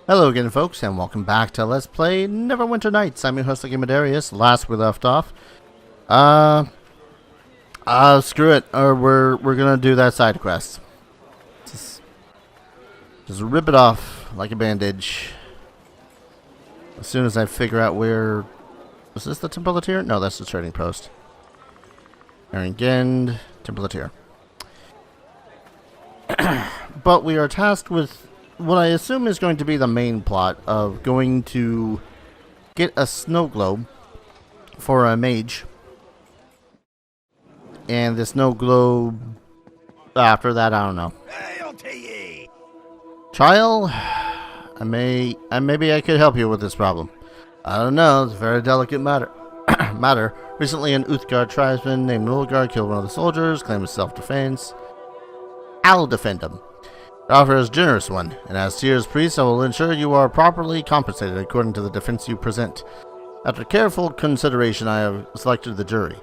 Hello again, folks, and welcome back to Let's Play Neverwinter Nights. I'm your host, Darius. Last we left off, screw it, or we're gonna do that side quest. Just rip it off like a bandage. As soon as I figure out where... Was this the Temple of Tyr? No, that's the trading post. Erengend, Temple of Tyr. But we are tasked with what I assume is going to be the main plot of going to get a snow globe for a mage. And the snow globe after that, I don't know. Trial, maybe I could help you with this problem. I don't know, it's a very delicate matter. Recently an Uthgard tribesman named Nulgard killed one of the soldiers, claimed as self-defense. I'll defend him. The offer is a generous one, and as Tyr's priest, I will ensure you are properly compensated according to the defense you present. After careful consideration, I have selected the jury.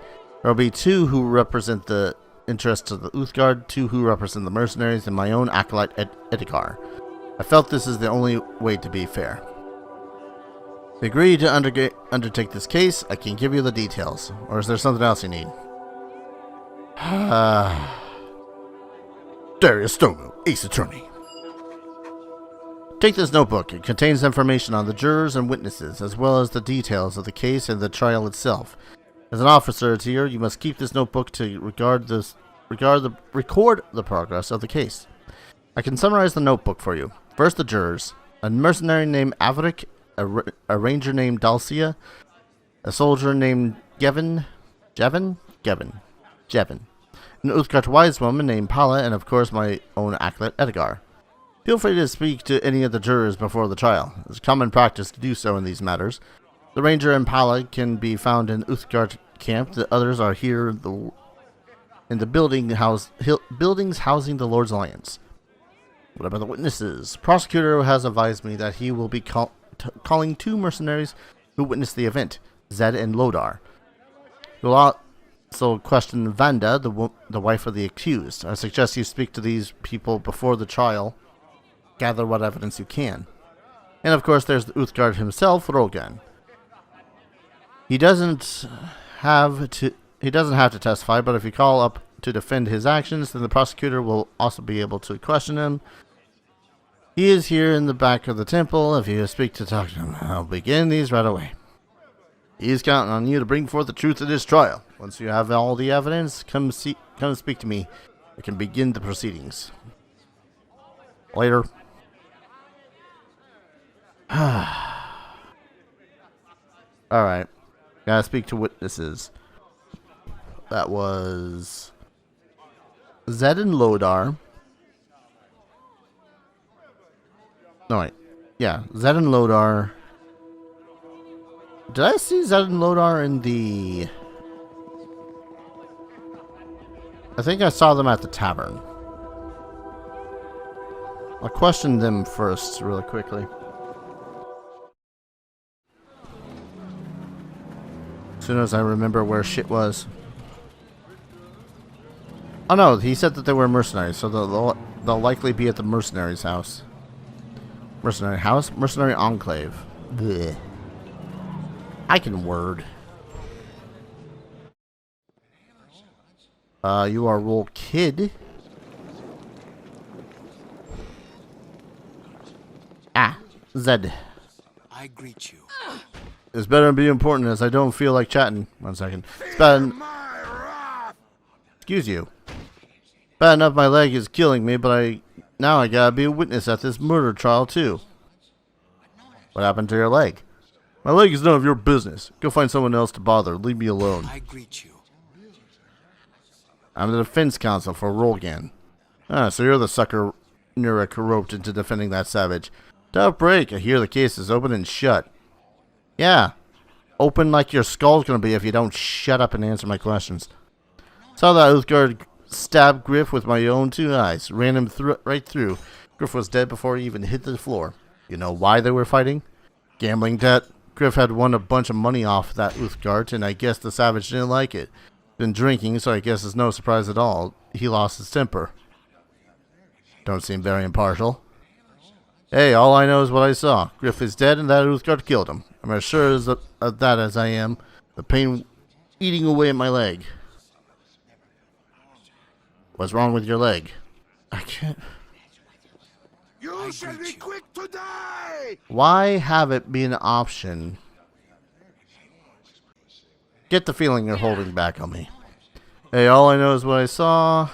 There will be two who represent the interests of the Uthgard, two who represent the mercenaries, and my own acolyte Edgar. I felt this is the only way to be fair. If you agree to undertake this case, I can give you the details. Or is there something else you need? Darius Stomu, Ace Attorney. Take this notebook. It contains information on the jurors and witnesses, as well as the details of the case and the trial itself. As an officer here, you must keep this notebook to record the progress of the case. I can summarize the notebook for you. First, the jurors: a mercenary named Avrik, a ranger named Dalcia, a soldier named Jevin, an Uthgard wise woman named Pala, and of course my own acolyte Edgar. Feel free to speak to any of the jurors before the trial. It's common practice to do so in these matters. The ranger and Pala can be found in Uthgard camp. The others are here in the buildings housing the Lord's Alliance. What about the witnesses? Prosecutor has advised me that he will be calling two mercenaries who witnessed the event, Zed and Lodar. You'll also question Vanda, the wife of the accused. I suggest you speak to these people before the trial. Gather what evidence you can. And of course there's the Uthgard himself, Rogan. He doesn't have to testify, but if you call up to defend his actions, then the prosecutor will also be able to question him. He is here in the back of the temple. If you speak to talk to him, I'll begin these right away. He is counting on you to bring forth the truth of this trial. Once you have all the evidence, come speak to me. I can begin the proceedings. Later. Alright. Gotta speak to witnesses. That was Zed and Lodar. No, wait. Yeah, Zed and Lodar. Did I see Zed and Lodar in the... I think I saw them at the tavern. I'll question them first, really quickly. As soon as I remember where shit was. Oh no, he said that they were mercenaries, so they'll likely be at the mercenaries' house. Mercenary house? Mercenary enclave. Blech. I can word. You are Roll Kid. Zed. I greet you. It's better to be important as I don't feel like chatting. 1 second. It's bad. Excuse you. Bad enough my leg is killing me, but now I gotta be a witness at this murder trial too. What happened to your leg? My leg is none of your business. Go find someone else to bother. Leave me alone. I greet you. I'm the defense counsel for Rolgan. So you're the sucker Nurek roped into defending that savage. Tough break. I hear the case is open and shut. Yeah. Open like your skull's gonna be if you don't shut up and answer my questions. Saw that Uthgard stab Griff with my own 2 eyes. Ran him right through. Griff was dead before he even hit the floor. You know why they were fighting? Gambling debt. Griff had won a bunch of money off that Uthgard, and I guess the savage didn't like it. Been drinking, so I guess it's no surprise at all. He lost his temper. Don't seem very impartial. Hey, all I know is what I saw. Griff is dead and that Uthgard killed him. I'm as sure of that as I am the pain eating away at my leg. What's wrong with your leg? I can't... You shall be quick to die! Why have it be an option? Get the feeling you're holding back on me. Hey, all I know is what I saw.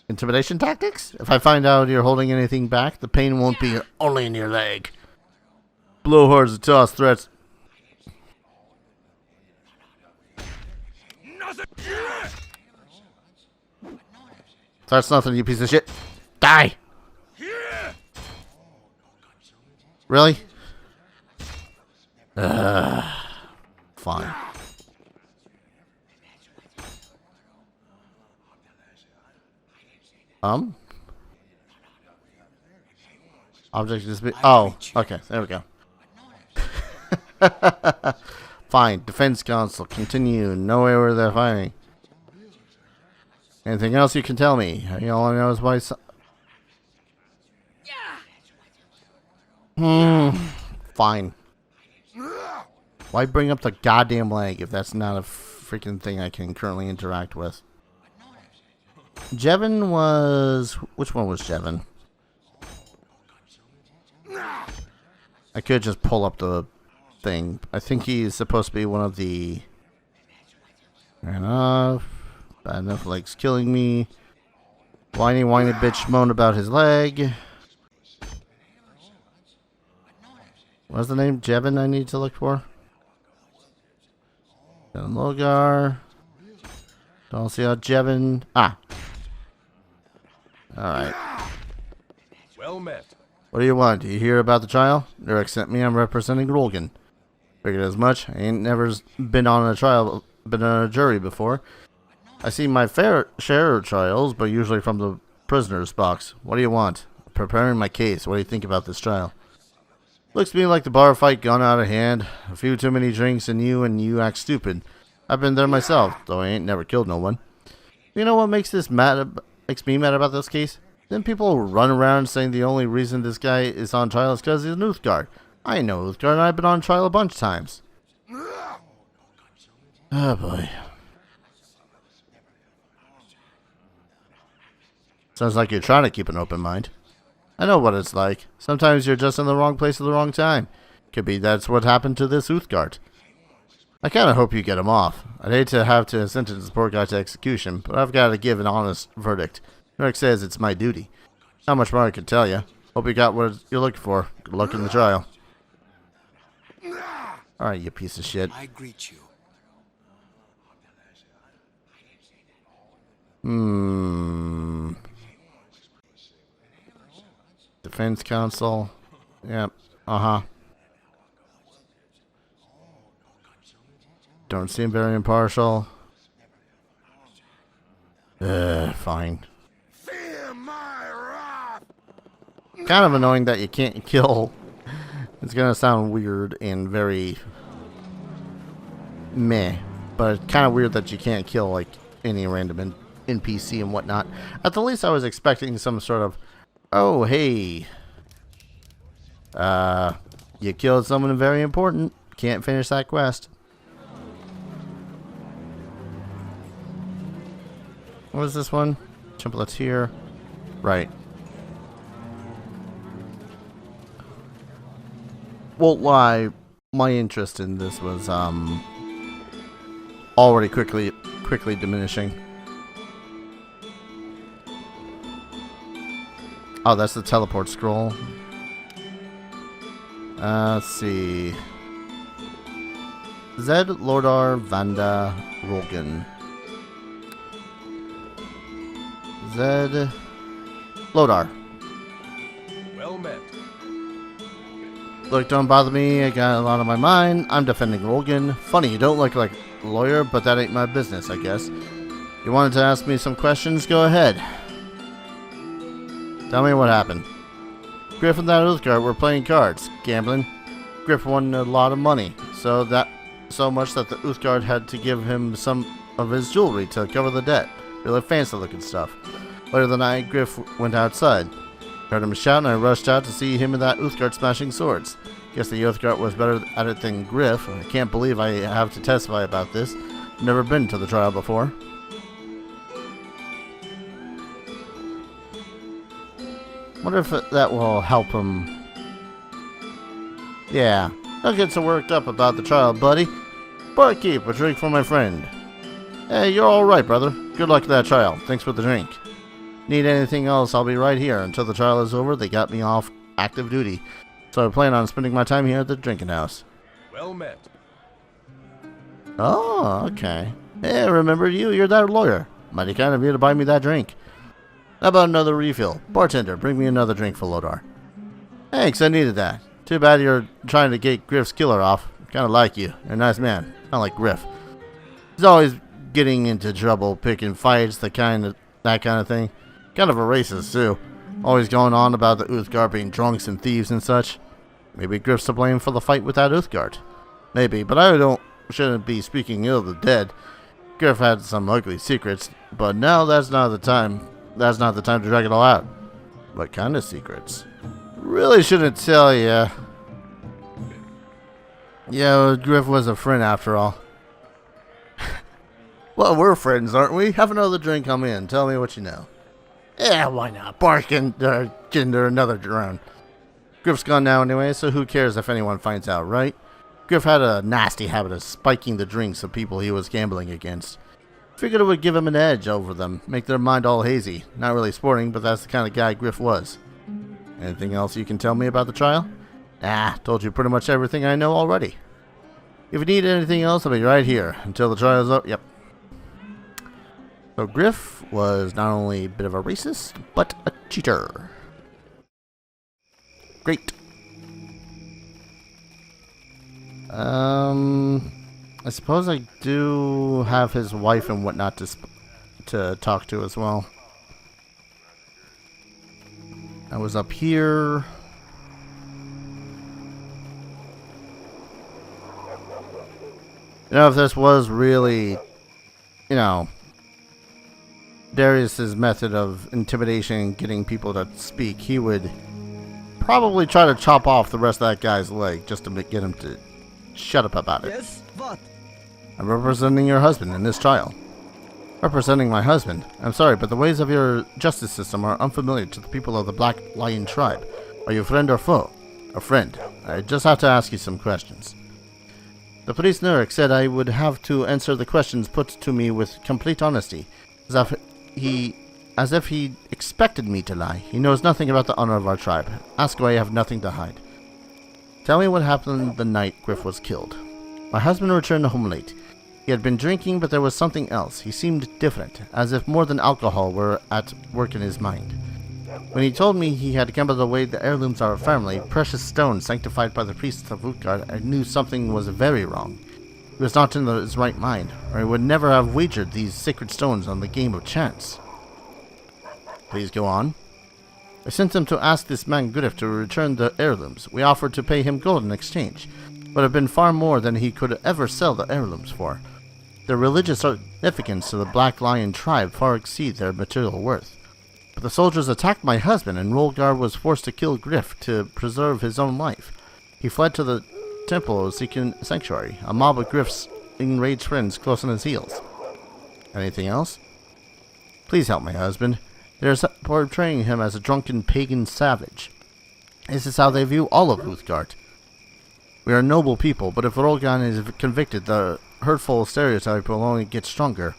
Intimidation tactics? If I find out you're holding anything back, the pain won't be only in your leg. Blowhards and toss threats. That's nothing, you piece of shit. Die! Really? Fine. Object is... Oh, okay, there we go. Fine, defense council, continue. No way where they're fighting. Anything else you can tell me? All I know is why... Fine. Why bring up the goddamn leg if that's not a freaking thing I can currently interact with? Jevin was... Which one was Jevin? I could just pull up the thing. I think he's supposed to be one of the... Fair enough. Bad enough legs killing me. Whiny bitch moan about his leg. What's the name? Jevin I need to look for? Then Logar. Don't see how Jevin... Ah. Alright. Well met. What do you want? Do you hear about the trial? Derek sent me. I'm representing Rolgan. Figured as much. I ain't never been on a trial, been on a jury before. I see my fair share of trials, but usually from the prisoner's box. What do you want? Preparing my case. What do you think about this trial? Looks to me like the bar fight gone out of hand. A few too many drinks and you act stupid. I've been there myself, though I ain't never killed no one. You know what makes me mad about this case? Then people run around saying the only reason this guy is on trial is because he's an Uthgard. I know Uthgard and I've been on trial a bunch of times. Oh boy. Sounds like you're trying to keep an open mind. I know what it's like. Sometimes you're just in the wrong place at the wrong time. Could be that's what happened to this Uthgard. I kind of hope you get him off. I'd hate to have to sentence this poor guy to execution, but I've got to give an honest verdict. Rick says it's my duty. Not much more I can tell you. Hope you got what you're looking for. Good luck in the trial. Alright, you piece of shit. I greet you. Defense counsel. Yep. Uh-huh. Don't seem very impartial. Fine. Kind of annoying that you can't kill. It's gonna sound weird and very meh, but it's kind of weird that you can't kill like any random NPC and whatnot. At the least, I was expecting some sort of, oh hey, you killed someone very important. Can't finish that quest. What was this one? Templates here. Right. Won't lie, my interest in this was already quickly diminishing. Oh, that's the teleport scroll. Let's see. Zed, Lordar, Vanda, Rolgan. Zed, Lodar. Well met. Look, don't bother me. I got a lot on my mind. I'm defending Rolgan. Funny, you don't look like a lawyer, but that ain't my business, I guess. You wanted to ask me some questions? Go ahead. Tell me what happened. Griff and that Uthgard were playing cards, gambling. Griff won a lot of money, so much that the Uthgard had to give him some of his jewelry to cover the debt. Really fancy looking stuff. Later that night, Griff went outside. Heard him shout and I rushed out to see him and that Uthgard smashing swords. Guess the Uthgard was better at it than Griff. I can't believe I have to testify about this. Never been to the trial before. Wonder if that will help him. Yeah, don't get so worked up about the trial, buddy. Barkeep, a drink for my friend. Hey, you're alright, brother. Good luck at that trial. Thanks for the drink. Need anything else, I'll be right here. Until the trial is over, they got me off active duty. So I plan on spending my time here at the drinking house. Well met. Oh, okay. Hey, I remember you. You're that lawyer. Mighty kind of you to buy me that drink. How about another refill? Bartender, bring me another drink for Lodar. Thanks, I needed that. Too bad you're trying to get Griff's killer off. Kind of like you. You're a nice man. Kind of like Griff. He's always getting into trouble, picking fights, that kind of thing. Kind of a racist, too. Always going on about the Uthgard being drunks and thieves and such. Maybe Griff's to blame for the fight with that Uthgard. Maybe, but I shouldn't be speaking ill of the dead. Griff had some ugly secrets, but now that's not the time. That's not the time to drag it all out. What kind of secrets? Really shouldn't tell ya. Yeah, well, Griff was a friend after all. Well, we're friends, aren't we? Have another drink, come in. Tell me what you know. Yeah, why not? Barking, gender, another round. Griff's gone now anyway, so who cares if anyone finds out, right? Griff had a nasty habit of spiking the drinks of people he was gambling against. Figured it would give him an edge over them, make their mind all hazy. Not really sporting, but that's the kind of guy Griff was. Anything else you can tell me about the trial? Told you pretty much everything I know already. If you need anything else, I'll be right here until the trial's up. Yep. So Griff was not only a bit of a racist, but a cheater. Great. I suppose I do have his wife and whatnot to talk to as well. I was up here. You know, if this was really, Darius's method of intimidation and getting people to speak, he would probably try to chop off the rest of that guy's leg just to get him to shut up about it. Yes, what? I'm representing your husband in this trial. Representing my husband? I'm sorry, but the ways of your justice system are unfamiliar to the people of the Black Lion tribe. Are you a friend or foe? A friend. I just have to ask you some questions. The police Nurek said I would have to answer the questions put to me with complete honesty, as if he expected me to lie. He knows nothing about the honor of our tribe. Ask away, I have nothing to hide. Tell me what happened the night Griff was killed. My husband returned home late. He had been drinking, but there was something else. He seemed different, as if more than alcohol were at work in his mind. When he told me he had gambled away the heirlooms of our family, precious stones sanctified by the priests of Uthgard, I knew something was very wrong. He was not in his right mind, or he would never have wagered these sacred stones on the game of chance. Please go on. I sent him to ask this man Griff to return the heirlooms. We offered to pay him gold in exchange, but it had been far more than he could ever sell the heirlooms for. Their religious significance to the Black Lion tribe far exceed their material worth. But the soldiers attacked my husband, and Rolgar was forced to kill Griff to preserve his own life. He fled to the temple seeking sanctuary, a mob of Griff's enraged friends close on his heels. Anything else? Please help my husband. They are portraying him as a drunken pagan savage. This is how they view all of Uthgard. We are noble people, but if Rolgan is convicted, the hurtful stereotype will only get stronger.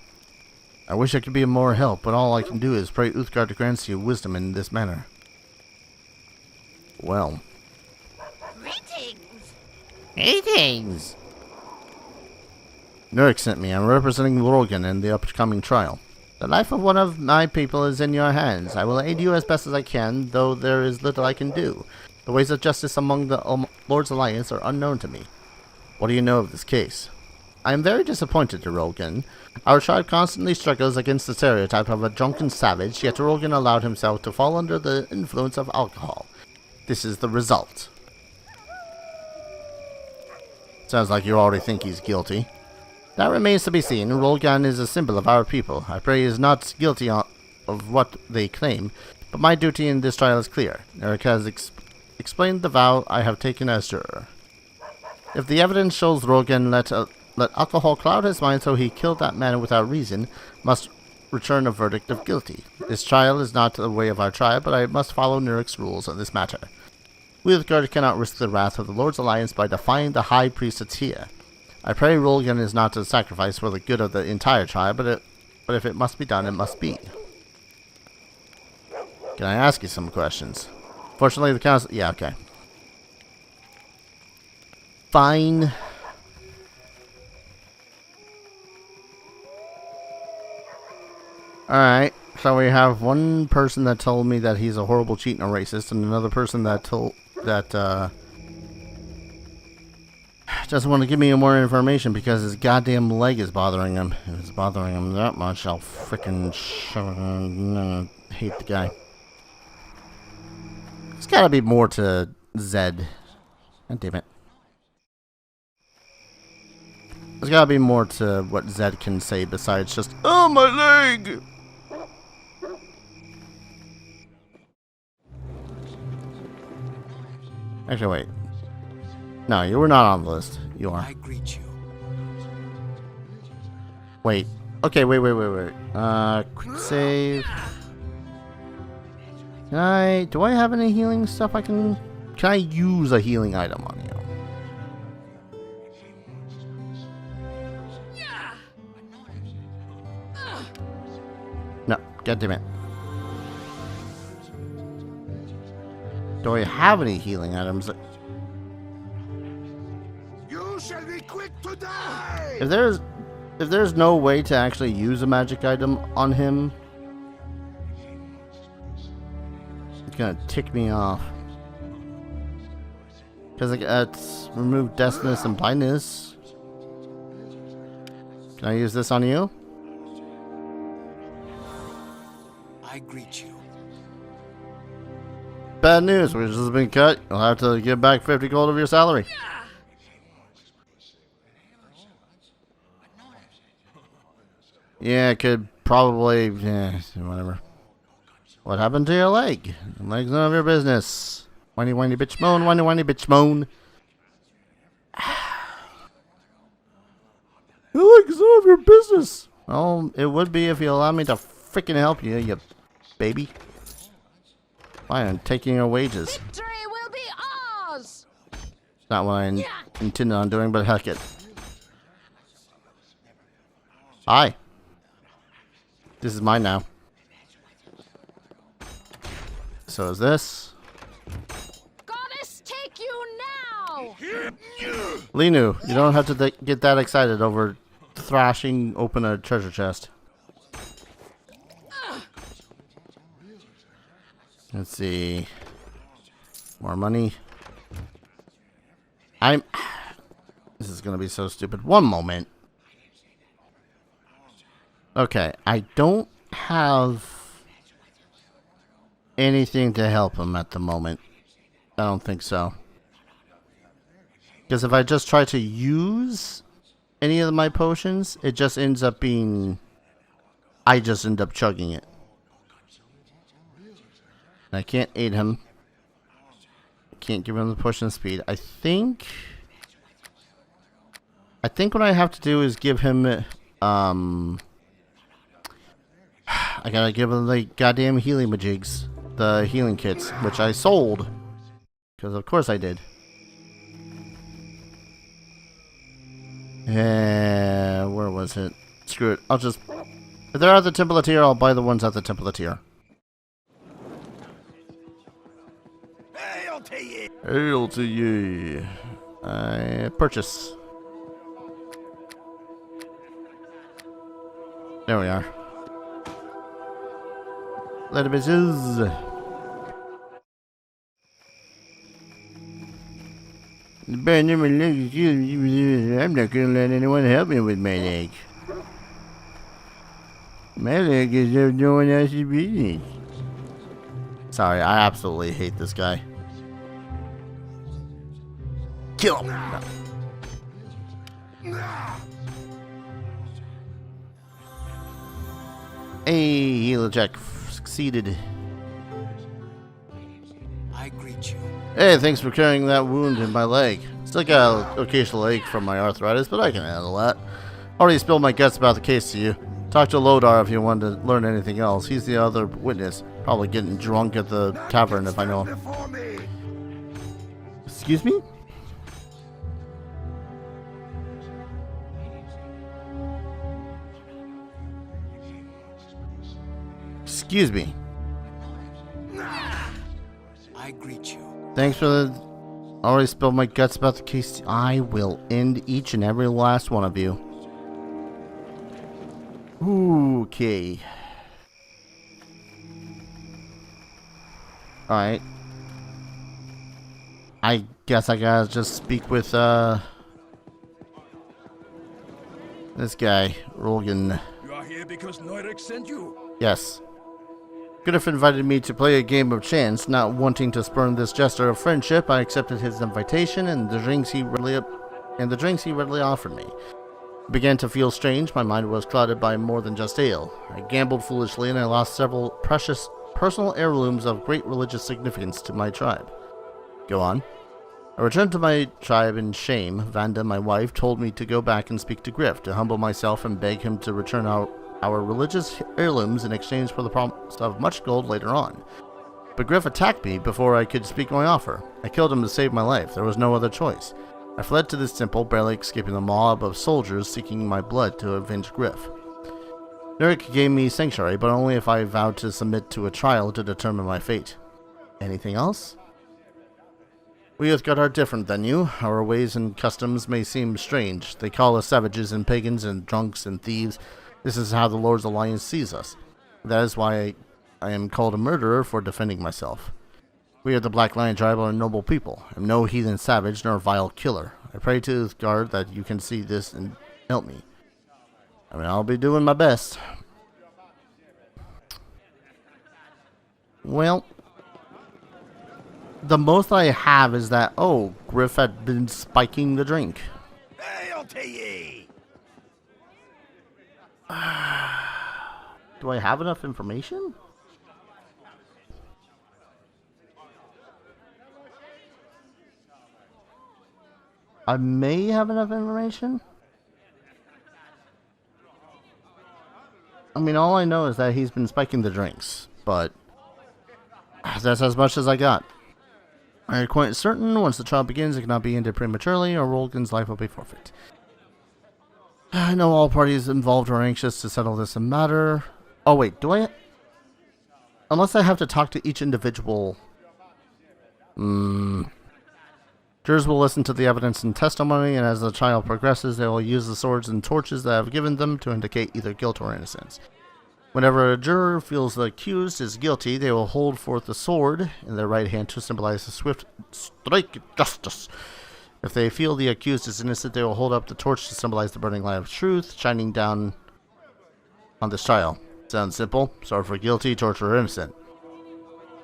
I wish I could be of more help, but all I can do is pray Uthgard grants you wisdom in this manner. Well. Greetings! Greetings! Nurek sent me. I'm representing Lorgan in the upcoming trial. The life of one of my people is in your hands. I will aid you as best as I can, though there is little I can do. The ways of justice among the Lord's Alliance are unknown to me. What do you know of this case? I am very disappointed, Rogan. Our tribe constantly struggles against the stereotype of a drunken savage, yet Rogan allowed himself to fall under the influence of alcohol. This is the result. Sounds like you already think he's guilty. That remains to be seen. Rolgan is a symbol of our people. I pray he is not guilty of what they claim, but my duty in this trial is clear. Eric has explained the vow I have taken as juror. If the evidence shows Rolgan let alcohol cloud his mind so he killed that man without reason, must return a verdict of guilty. This trial is not the way of our tribe, but I must follow Nurik's rules on this matter. Wheelguard cannot risk the wrath of the Lord's Alliance by defying the High Priest Atia. I pray Rolgan is not a sacrifice for the good of the entire tribe, but if it must be done, it must be. Can I ask you some questions? Fortunately, the council... Yeah, okay. Fine. Alright, so we have one person that told me that he's a horrible cheat and a racist, and another person that doesn't want to give me more information because his goddamn leg is bothering him. If it's bothering him that much, I'll frickin' hate the guy. There's gotta be more to Zed. God damn it. There's gotta be more to what Zed can say besides just, oh, my leg! Actually, wait. No, you were not on the list. You are. I greet you. Wait. Okay, wait. Quick save. Do I have any healing stuff I can I use a healing item on you? No, god damn it. Do I have any healing items? You shall be quick to die. If there's no way to actually use a magic item on him, it's gonna tick me off. Because it's remove deafness and blindness. Can I use this on you? I greet you. Bad news, which has been cut. You'll have to give back 50 gold of your salary. Yeah, could probably, yeah, whatever. What happened to your leg? The leg's none of your business. Whiny, whiny, bitch moan, whiny, whiny, bitch moan. Your leg's none of your business. Well, it would be if you allow me to freaking help you, you baby. Fine, I'm taking your wages. Victory will be ours. Not what I intended on doing, but heck it. Hi. This is mine now. So is this. Goddess, take you now. Linu, you don't have to get that excited over thrashing open a treasure chest. Let's see. More money. This is gonna be so stupid. One moment. Okay, I don't have anything to help him at the moment. I don't think so. Because if I just try to use any of my potions, it just ends up being... I just end up chugging it. I can't aid him. I can't give him the push and speed. I think what I have to do is give him I gotta give him the goddamn healing majigs. The healing kits, which I sold. Because of course I did. Where was it? Screw it. I'll just... If they're at the Temple of Tyr, I'll buy the ones at the Temple of Tyr. Hail to ye! Hail to ye. I purchase. There we are. Little bitches. I'm not gonna let anyone help me with my leg. My leg is of no one else's business. Sorry, I absolutely hate this guy. Kill him! No. Hey, heal check succeeded. I greet you. Hey, thanks for carrying that wound in my leg. Still got an occasional ache from my arthritis, but I can handle that. Already spilled my guts about the case to you. Talk to Lodar if you want to learn anything else. He's the other witness. Probably getting drunk at the tavern if I know. Before me. Excuse me? Excuse me. I greet you. Thanks for the... Already spilled my guts about the case. I will end each and every last one of you. Okay. Alright. I guess I gotta just speak with, this guy, Rolgan. You are here because Neurek sent you. Yes. Griff invited me to play a game of chance. Not wanting to spurn this gesture of friendship, I accepted his invitation and the drinks he readily offered me. I began to feel strange. My mind was clouded by more than just ale. I gambled foolishly and I lost several precious personal heirlooms of great religious significance to my tribe. Go on. I returned to my tribe in shame. Vanda, my wife, told me to go back and speak to Griff, to humble myself and beg him to return our religious heirlooms in exchange for the promise of much gold later on. But Griff attacked me before I could speak my offer. I killed him to save my life. There was no other choice. I fled to this temple, barely escaping the mob of soldiers seeking my blood to avenge Griff. Neurek gave me sanctuary, but only if I vowed to submit to a trial to determine my fate. Anything else? We Uthgard are different than you. Our ways and customs may seem strange. They call us savages and pagans and drunks and thieves. This is how the Lord's Alliance sees us. That is why I am called a murderer for defending myself. We of the Black Lion tribe are a noble people. I am no heathen savage nor vile killer. I pray to Uthgard that you can see this and help me. I mean, I'll be doing my best. Well, the most I have is that, oh, Griff had been spiking the drink. Do I have enough information? I may have enough information. I mean, all I know is that he's been spiking the drinks, but that's as much as I got. I am quite certain once the trial begins, it cannot be ended prematurely, or Rolgan's life will be forfeit. I know all parties involved are anxious to settle this matter. Oh wait, do I? Unless I have to talk to each individual. Jurors will listen to the evidence and testimony, and as the trial progresses, they will use the swords and torches that I have given them to indicate either guilt or innocence. Whenever a juror feels the accused is guilty, they will hold forth the sword in their right hand to symbolize the swift strike of justice. If they feel the accused is innocent, they will hold up the torch to symbolize the burning light of truth, shining down on this trial. Sounds simple. Sword for guilty, torch for innocent.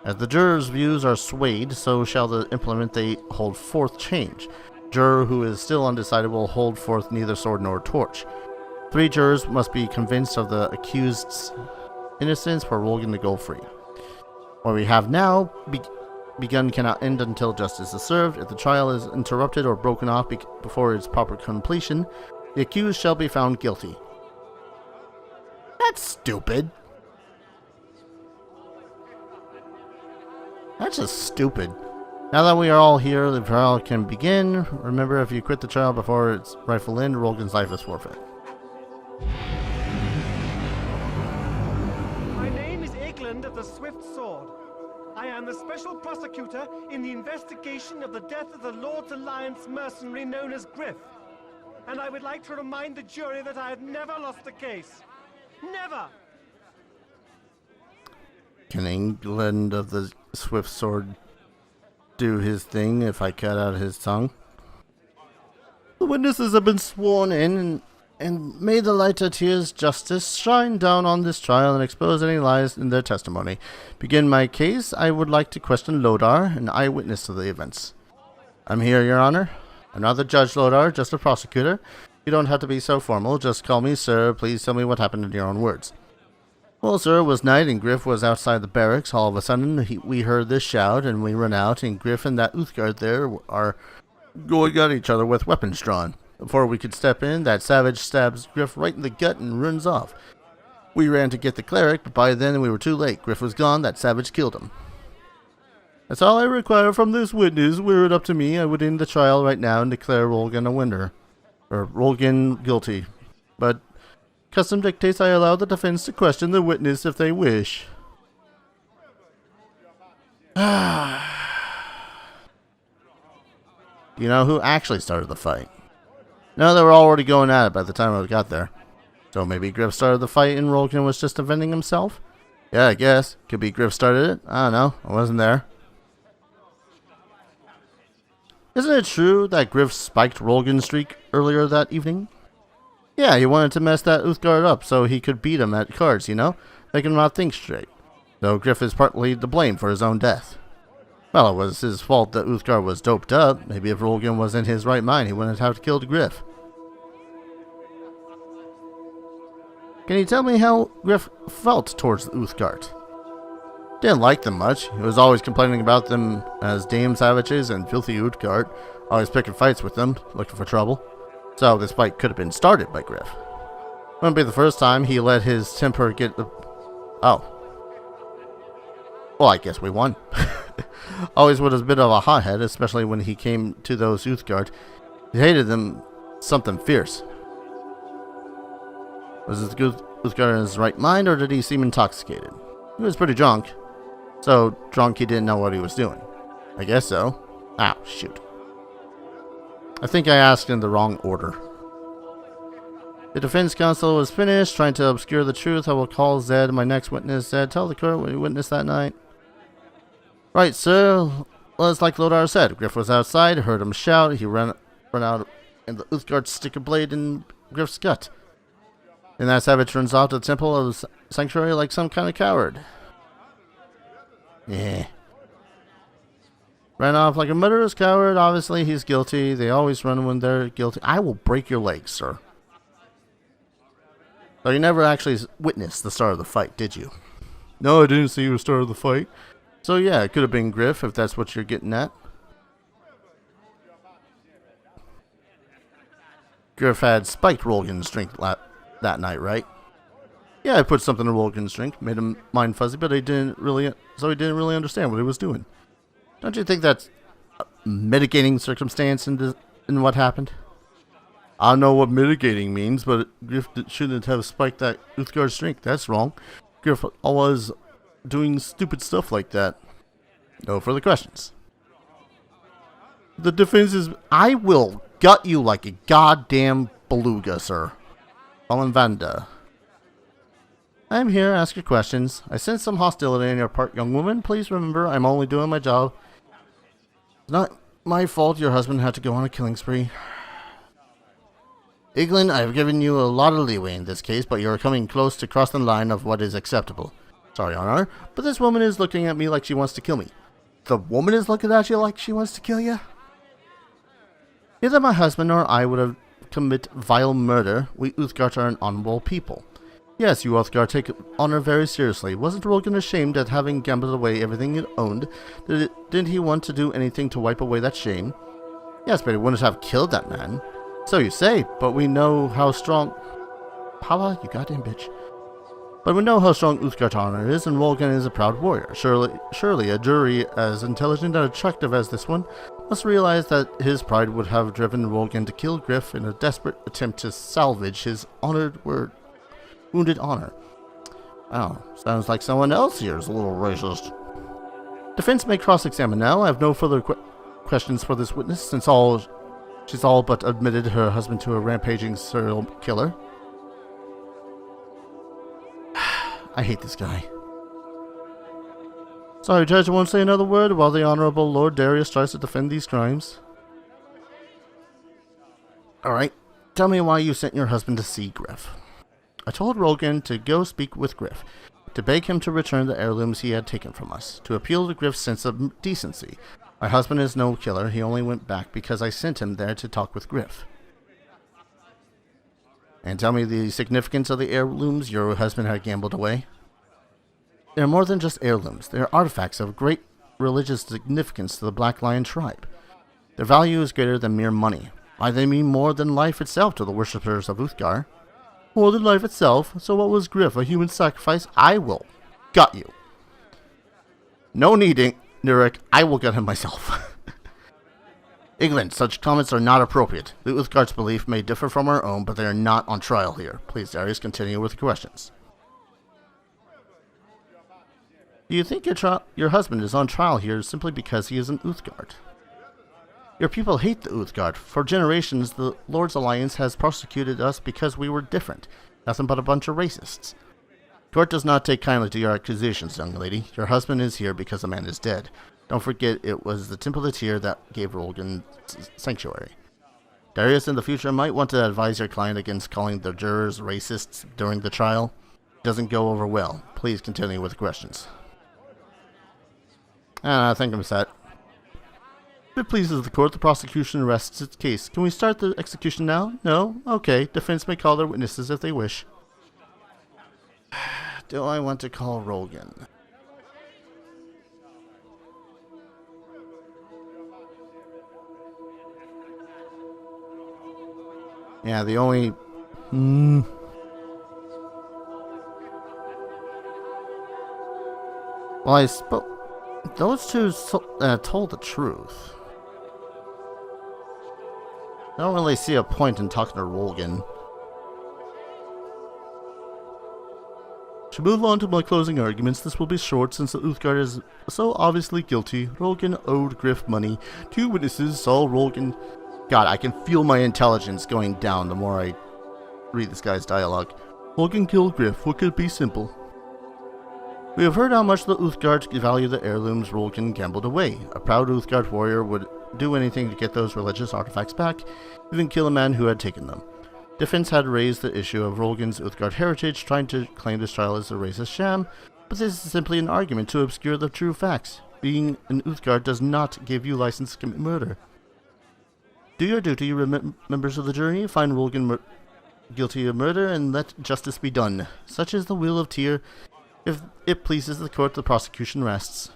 As the jurors' views are swayed, so shall the implement they hold forth change. Juror who is still undecided will hold forth neither sword nor torch. 3 jurors must be convinced of the accused's innocence for Rolgan to go free. What we have now begun cannot end until justice is served. If the trial is interrupted or broken off before its proper completion, the accused shall be found guilty. That's stupid. That's just stupid. Now that we are all here, the trial can begin. Remember, if you quit the trial before its rightful end, Rolgan's life is forfeit. My name is Eglund of the Swift Sword. I am the special prosecutor in the investigation of the death of the Lord's Alliance mercenary known as Griff. And I would like to remind the jury that I have never lost the case. Never! Can Eglund of the Swift Sword do his thing if I cut out his tongue? The witnesses have been sworn in, and may the light of tears justice shine down on this trial and expose any lies in their testimony. Begin my case. I would like to question Lodar, an eyewitness to the events. I'm here, Your Honor. I'm not the judge, Lodar, just a prosecutor. You don't have to be so formal. Just call me sir. Please tell me what happened in your own words. Well, sir, it was night and Griff was outside the barracks. All of a sudden, we heard this shout and we run out, and Griff and that Uthgard there are going at each other with weapons drawn. Before we could step in, that savage stabs Griff right in the gut and runs off. We ran to get the cleric, but by then we were too late. Griff was gone, that savage killed him. That's all I require from this witness. Were it up to me, I would end the trial right now and declare Rolgan a winner. Or Rolgan guilty. But custom dictates I allow the defense to question the witness if they wish. Do you know who actually started the fight? No, they were already going at it by the time I got there. So maybe Griff started the fight and Rolgan was just defending himself? Yeah, I guess. Could be Griff started it. I don't know. I wasn't there. Isn't it true that Griff spiked Rolgan's streak earlier that evening? Yeah, he wanted to mess that Uthgard up so he could beat him at cards, you know? Make him not think straight. Though Griff is partly to blame for his own death. Well, it was his fault that Uthgard was doped up. Maybe if Rolgan was in his right mind, he wouldn't have killed Griff. Can you tell me how Griff felt towards Uthgard? Didn't like them much. He was always complaining about them as damn savages and filthy Uthgard. Always picking fights with them, looking for trouble. So this fight could have been started by Griff. Wouldn't be the first time he let his temper get the... Oh. Well, I guess we won. Always was a bit of a hothead, especially when he came to those Uthgard. He hated them something fierce. Was this Uthgard in his right mind, or did he seem intoxicated? He was pretty drunk. So drunk he didn't know what he was doing. I guess so. Ow, shoot. I think I asked in the wrong order. The defense counsel was finished, trying to obscure the truth. I will call Zed, my next witness. Zed, tell the court what you witnessed that night. Right, sir. Well, it's like Lodar said. Griff was outside, heard him shout. He ran out, and the Uthgard stick a blade in Griff's gut. And that savage runs off to the temple of the sanctuary like some kind of coward. Yeah. Ran off like a murderous coward. Obviously, he's guilty. They always run when they're guilty. I will break your legs, sir. So you never actually witnessed the start of the fight, did you? No, I didn't see the start of the fight. So yeah, it could have been Griff, if that's what you're getting at. Griff had spiked Rolgan's drink that night, right? Yeah, I put something in Rolgan's drink, made him mind fuzzy, but he didn't really understand what he was doing. Don't you think that's a mitigating circumstance in what happened? I don't know what mitigating means, but Griff shouldn't have spiked that Uthgard's drink. That's wrong. Griff always doing stupid stuff like that. No further questions. The defense is... I will gut you like a goddamn beluga, sir. Colin Vanda. I'm here, ask your questions. I sense some hostility on your part, young woman. Please remember, I'm only doing my job. It's not my fault your husband had to go on a killing spree. Eglin, I have given you a lot of leeway in this case, but you are coming close to crossing the line of what is acceptable. Sorry, Your Honor, but this woman is looking at me like she wants to kill me. The woman is looking at you like she wants to kill you? Either my husband or I would have commit vile murder. We Uthgard are an honorable people. Yes, you Uthgard take honor very seriously. Wasn't Rolgan ashamed at having gambled away everything he owned? Didn't he want to do anything to wipe away that shame? Yes, but he wouldn't have killed that man. So you say, but we know how strong... Pala, you goddamn bitch. But we know how strong Uthgard honor is, and Rolgan is a proud warrior. Surely a jury as intelligent and attractive as this one must realize that his pride would have driven Rolgan to kill Griff in a desperate attempt to salvage his wounded honor. Oh, sounds like someone else here is a little racist. Defense may cross-examine now. I have no further questions for this witness, since she's all but admitted her husband to a rampaging serial killer. I hate this guy. Sorry, Judge, I won't say another word while the Honorable Lord Darius tries to defend these crimes. Alright, tell me why you sent your husband to see Griff. I told Rolgan to go speak with Griff, to beg him to return the heirlooms he had taken from us, to appeal to Griff's sense of decency. My husband is no killer, he only went back because I sent him there to talk with Griff. And tell me the significance of the heirlooms your husband had gambled away. They are more than just heirlooms. They are artifacts of great religious significance to the Black Lion tribe. Their value is greater than mere money. Why, they mean more than life itself to the worshippers of Uthgar. More than life itself? So what was Griff, a human sacrifice? I will gut you. No needing, Nurek. I will gut him myself. England, such comments are not appropriate. The Uthgar's belief may differ from our own, but they are not on trial here. Please, Darius, continue with the questions. Do you think your husband is on trial here simply because he is an Uthgard? Your people hate the Uthgard. For generations, the Lord's Alliance has persecuted us because we were different. Nothing but a bunch of racists. Court does not take kindly to your accusations, young lady. Your husband is here because the man is dead. Don't forget it was the Temple of the Tyr that gave Rolgan sanctuary. Darius in the future might want to advise your client against calling the jurors racists during the trial. It doesn't go over well. Please continue with the questions. I think I'm set. If it pleases the court, the prosecution rests its case. Can we start the execution now? No? Okay. Defense may call their witnesses if they wish. Do I want to call Rolgan? Yeah, the only... Well, I suppose... Those two told the truth. I don't really see a point in talking to Rolgan. To move on to my closing arguments, this will be short since the Uthgar is so obviously guilty. Rolgan owed Griff money. 2 witnesses saw Rolgan... God, I can feel my intelligence going down the more I read this guy's dialogue. Rolgan killed Griff. What could be simple? We have heard how much the Uthgards value the heirlooms Rolgan gambled away. A proud Uthgard warrior would do anything to get those religious artifacts back, even kill a man who had taken them. Defense had raised the issue of Rolgan's Uthgard heritage, trying to claim this trial as a racist sham, but this is simply an argument to obscure the true facts. Being an Uthgard does not give you license to commit murder. Do your duty, members of the jury. Find Rolgan guilty of murder and let justice be done. Such is the will of Tyr. If it pleases the court, the prosecution rests.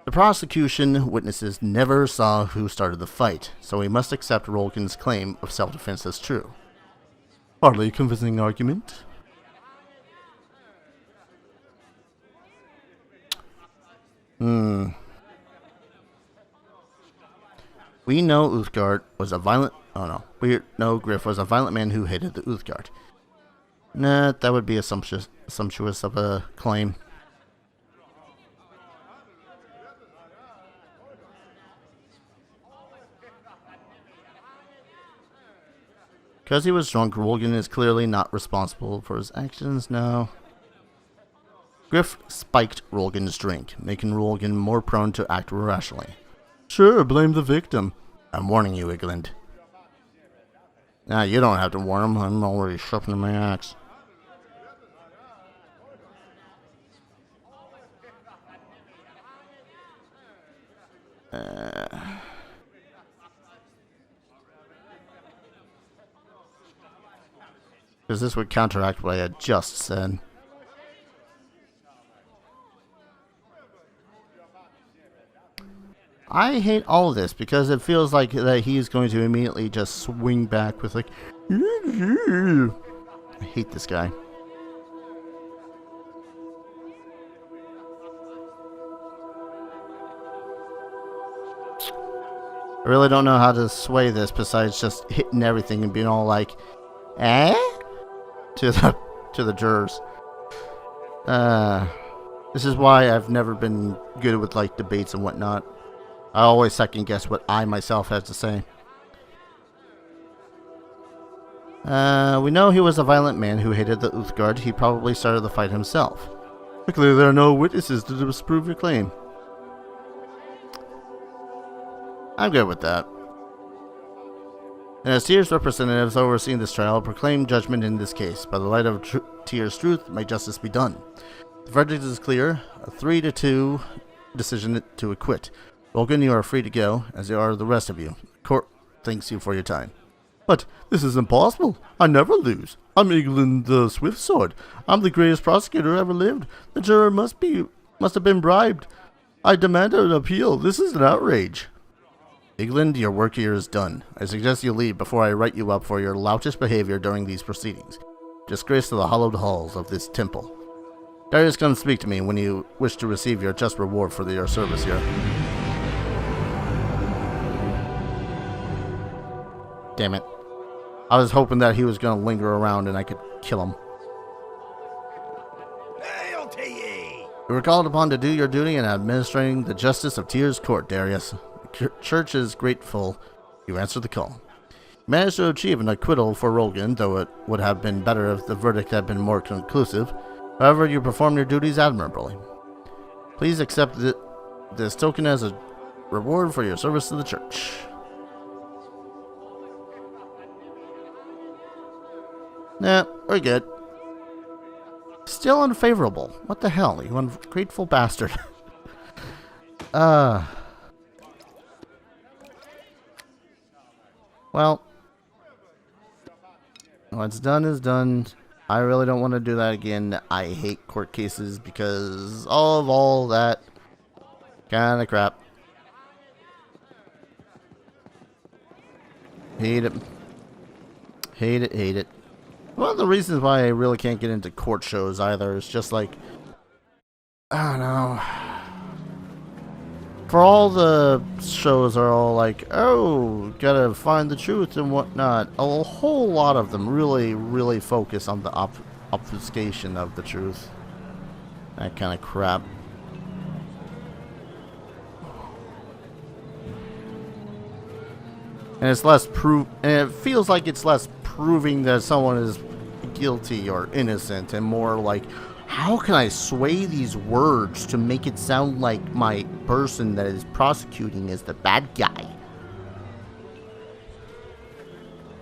The prosecution witnesses never saw who started the fight, so we must accept Rolgan's claim of self-defense as true. Hardly a convincing argument. We know Uthgard was a violent... Oh no. We know Griff was a violent man who hated the Uthgard. Nah, that would be sumptuous of a claim. Because he was drunk, Rolgan is clearly not responsible for his actions now. Griff spiked Rolgan's drink, making Rolgan more prone to act irrationally. Sure, blame the victim. I'm warning you, Igland. Nah, you don't have to warn him. I'm already sharpening my axe. Because this would counteract what I had just said. I hate all of this because it feels like that he's going to immediately just swing back with like, I hate this guy. I really don't know how to sway this besides just hitting everything and being all like, eh? To the jurors. This is why I've never been good with like debates and whatnot. I always second guess what I myself have to say. We know he was a violent man who hated the Uthgard. He probably started the fight himself. Luckily, there are no witnesses to disprove your claim. I'm good with that. And as Tyr's representatives overseeing this trial, proclaim judgment in this case. By the light of Tyr's truth, may justice be done. The verdict is clear. A 3-2 decision to acquit. Rolgan, you are free to go, as are the rest of you. The court thanks you for your time. But this is impossible. I never lose. I'm England the Swift Sword. I'm the greatest prosecutor ever lived. The juror must have been bribed. I demand an appeal. This is an outrage. England, your work here is done. I suggest you leave before I write you up for your loutish behavior during these proceedings. Disgrace to the hallowed halls of this temple. Darius, come speak to me when you wish to receive your just reward for your service here. Damn it. I was hoping that he was going to linger around and I could kill him. You were called upon to do your duty in administering the justice of Tyr's court, Darius. The church is grateful you answered the call. You managed to achieve an acquittal for Rogan, though it would have been better if the verdict had been more conclusive. However, you performed your duties admirably. Please accept this token as a reward for your service to the church. Nah, we're good. Still unfavorable. What the hell, you ungrateful bastard. Well, what's done is done. I really don't want to do that again. I hate court cases because of all that kind of crap. Hate it. Hate it, hate it. One of the reasons why I really can't get into court shows either is just like, I don't know. For all the shows are all like, oh, gotta find the truth and whatnot. A whole lot of them really focus on the obfuscation of the truth. That kind of crap. And it's less and it feels like it's less proving that someone is guilty or innocent and more like, how can I sway these words to make it sound like my person that is prosecuting is the bad guy?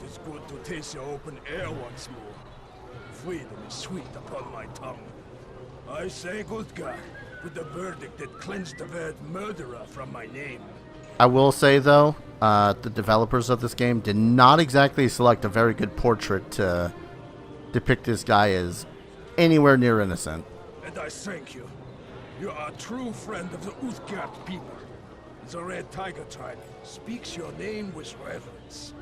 It is good to taste the open air once more. Freedom is sweet upon my tongue. I say good God, with the verdict that cleansed the word murderer from my name. I will say though, the developers of this game did not exactly select a very good portrait to depict this guy as anywhere near innocent. And I thank you. You are a true friend of the Uthgard people. The Red Tiger tribe speaks your name with reverence.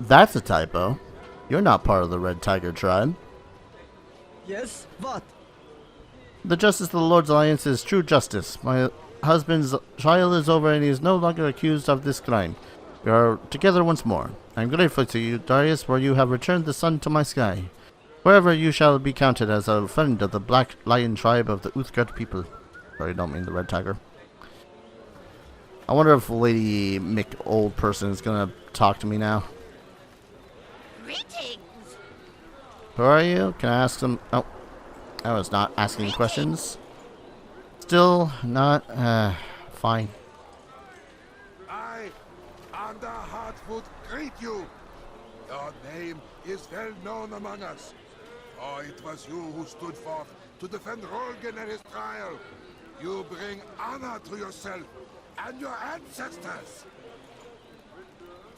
That's a typo. You're not part of the Red Tiger tribe. Yes? What? The justice of the Lord's Alliance is true justice. My husband's trial is over and he is no longer accused of this crime. We are together once more. I am grateful to you, Darius, for you have returned the sun to my sky. Wherever you shall be counted as a friend of the Black Lion tribe of the Uthgard people. Sorry, I don't mean the Red Tiger. I wonder if Lady Mick Old Person is gonna talk to me now. Greetings. Who are you? Can I ask some? Oh, I was not asking questions. Still not. Fine. I, Under Hardfoot, greet you. Your name is well known among us. For it was you who stood forth to defend Rolgan at his trial. You bring honor to yourself and your ancestors.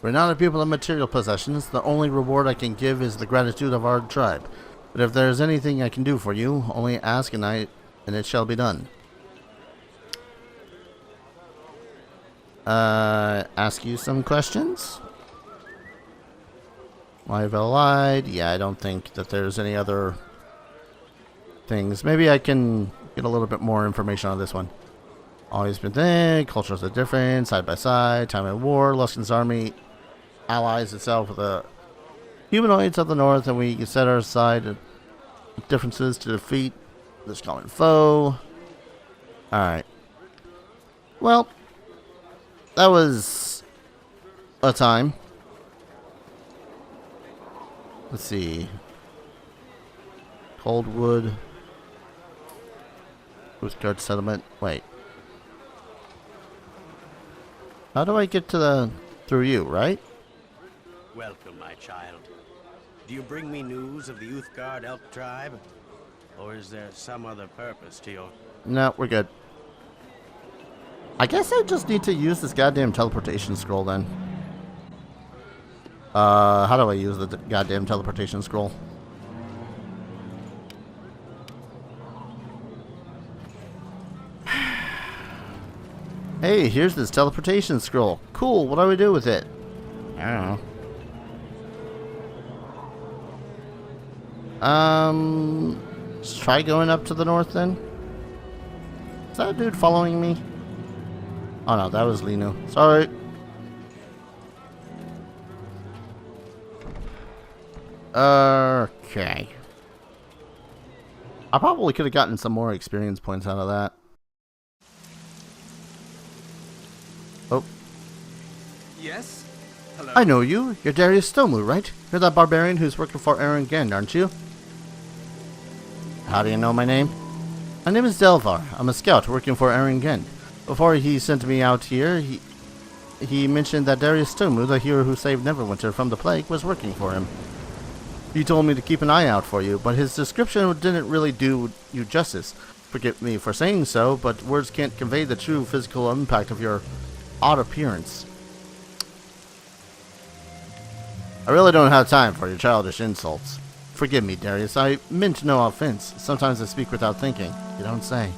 We're not a people of material possessions. The only reward I can give is the gratitude of our tribe. But if there is anything I can do for you, only ask and it shall be done. Ask you some questions? Why have I lied? Yeah, I don't think that there's any other things. Maybe I can get a little bit more information on this one. Always been there. Cultures are different. Side by side. Time of war. Luskin's army allies itself with the humanoids of the north, and we set our aside differences to defeat this common foe. Alright. Well, that was a time. Let's see. Coldwood. Coastguard settlement. Wait. How do I get to the... through you, right? Welcome, my child. Do you bring me news of the Uthgard elk tribe? Or is there some other purpose to your... No, we're good. I guess I just need to use this goddamn teleportation scroll then. How do I use the goddamn teleportation scroll? Hey, here's this teleportation scroll. Cool, what do we do with it? I don't know. Let's try going up to the north then. Is that a dude following me? Oh no, that was Lino. Sorry. Okay. I probably could have gotten some more experience points out of that. Oh. Yes? Hello? I know you. You're Darius Stomu, right? You're that barbarian who's working for Aaron Gend, aren't you? How do you know my name? My name is Delvar. I'm a scout working for Aaron Gend. Before he sent me out here, he mentioned that Darius Stomu, the hero who saved Neverwinter from the plague, was working for him. He told me to keep an eye out for you, but his description didn't really do you justice. Forgive me for saying so, but words can't convey the true physical impact of your odd appearance. I really don't have time for your childish insults. Forgive me, Darius. I meant no offense. Sometimes I speak without thinking. You don't say.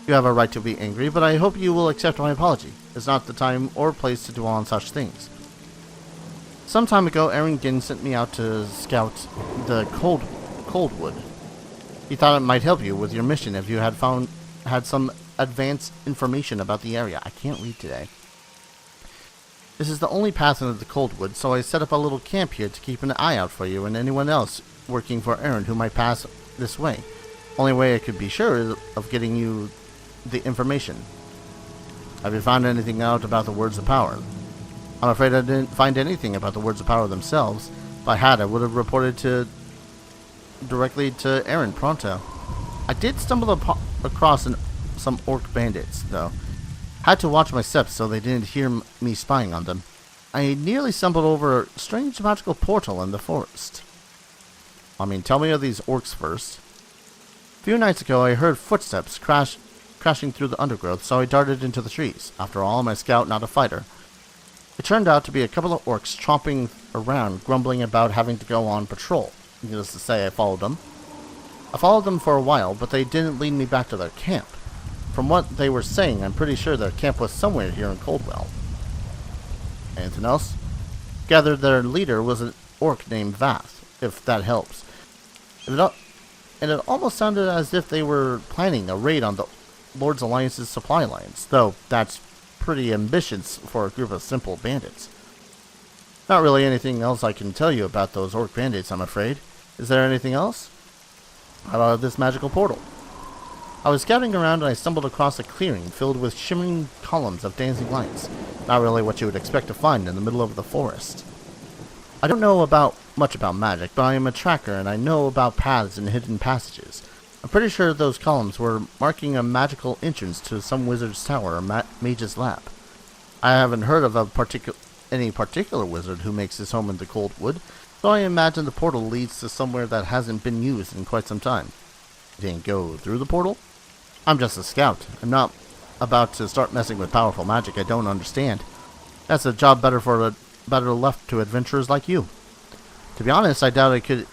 You have a right to be angry, but I hope you will accept my apology. It's not the time or place to dwell on such things. Some time ago, Aaron Ginn sent me out to scout the Coldwood. He thought it might help you with your mission if you had some advanced information about the area. I can't read today. This is the only path into the Coldwood, so I set up a little camp here to keep an eye out for you and anyone else working for Aaron who might pass this way. Only way I could be sure is of getting you the information. Have you found anything out about the Words of Power? I'm afraid I didn't find anything about the Words of Power themselves. If I had, I would have reported directly to Aaron pronto. I did stumble across some orc bandits, though. Had to watch my steps so they didn't hear me spying on them. I nearly stumbled over a strange magical portal in the forest. I mean, tell me of these orcs first. A few nights ago, I heard footsteps crashing through the undergrowth, so I darted into the trees. After all, I'm a scout, not a fighter. It turned out to be a couple of orcs tromping around, grumbling about having to go on patrol. Needless to say, I followed them. I followed them for a while, but they didn't lead me back to their camp. From what they were saying, I'm pretty sure their camp was somewhere here in Coldwell. Anything else? Gathered their leader was an orc named Vath, if that helps. And it almost sounded as if they were planning a raid on the Lord's Alliance's supply lines, though that's pretty ambitious for a group of simple bandits. Not really anything else I can tell you about those orc bandits, I'm afraid. Is there anything else? How about this magical portal? I was scouting around and I stumbled across a clearing filled with shimmering columns of dancing lights. Not really what you would expect to find in the middle of the forest. I don't know much about magic, but I am a tracker and I know about paths and hidden passages. I'm pretty sure those columns were marking a magical entrance to some wizard's tower or mage's lab. I haven't heard of any particular wizard who makes his home in the Coldwood, so I imagine the portal leads to somewhere that hasn't been used in quite some time. You didn't go through the portal? I'm just a scout. I'm not about to start messing with powerful magic I don't understand. That's a job better left to adventurers like you. To be honest, I doubt I could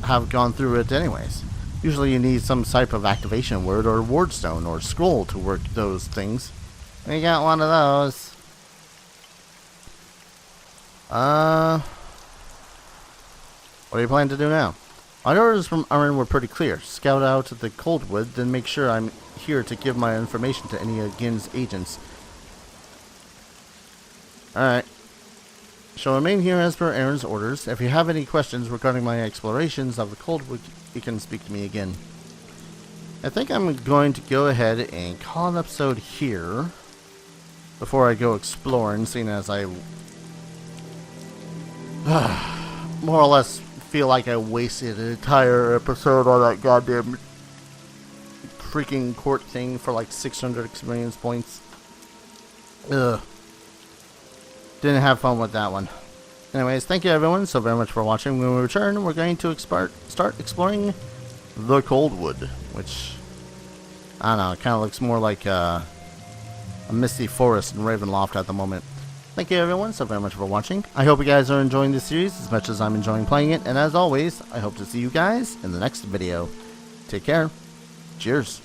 have gone through it anyways. Usually you need some type of activation word or wardstone or scroll to work those things. We got one of those. What do you plan to do now? My orders from Aaron were pretty clear. Scout out the Coldwood, then make sure I'm here to give my information to any of Ginn's agents. Alright. Shall remain here as per Aaron's orders. If you have any questions regarding my explorations of the Coldwood, you can speak to me again. I think I'm going to go ahead and call an episode here before I go exploring, seeing as I more or less feel like I wasted an entire episode on that goddamn freaking court thing for like 600 experience points. Ugh. Didn't have fun with that one. Anyways, thank you everyone so very much for watching. When we return, we're going to start exploring the Coldwood, which, I don't know, it kind of looks more like a misty forest in Ravenloft at the moment. Thank you everyone so very much for watching. I hope you guys are enjoying this series as much as I'm enjoying playing it, and as always, I hope to see you guys in the next video. Take care. Cheers.